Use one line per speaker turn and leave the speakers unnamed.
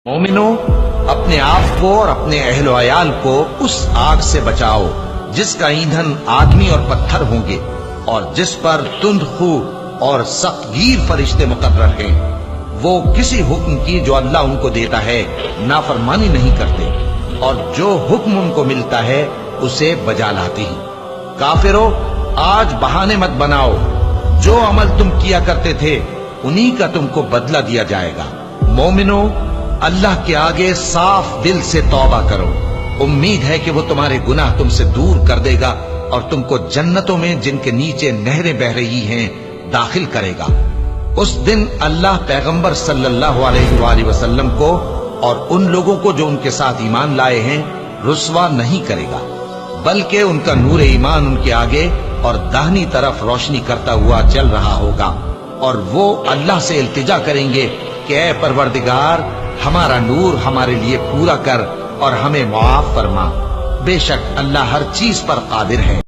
مومنو، اپنے آپ کو اور اپنے اہل و عیال کو اس آگ سے بچاؤ جس کا ایندھن آدمی اور پتھر ہوں گے، اور جس پر تند خو اور سخت گیر فرشتے مقرر ہیں۔ وہ کسی حکم کی جو اللہ ان کو دیتا ہے نافرمانی نہیں کرتے، اور جو حکم ان کو ملتا ہے اسے بجا لاتے ہیں۔ کافرو، آج بہانے مت بناؤ، جو عمل تم کیا کرتے تھے انہی کا تم کو بدلہ دیا جائے گا۔ مومنو، اللہ کے آگے صاف دل سے توبہ کرو، امید ہے کہ وہ تمہارے گناہ تم سے دور کر دے گا اور تم کو جنتوں میں جن کے نیچے نہریں بہ رہی ہیں داخل کرے گا۔ اس دن اللہ پیغمبر صلی اللہ علیہ وآلہ وسلم کو اور ان لوگوں کو جو ان کے ساتھ ایمان لائے ہیں رسوا نہیں کرے گا، بلکہ ان کا نور ایمان ان کے آگے اور داہنی طرف روشنی کرتا ہوا چل رہا ہوگا، اور وہ اللہ سے التجا کریں گے کہ اے پروردگار، ہمارا نور ہمارے لیے پورا کر اور ہمیں معاف فرما، بے شک اللہ ہر چیز پر قادر ہے۔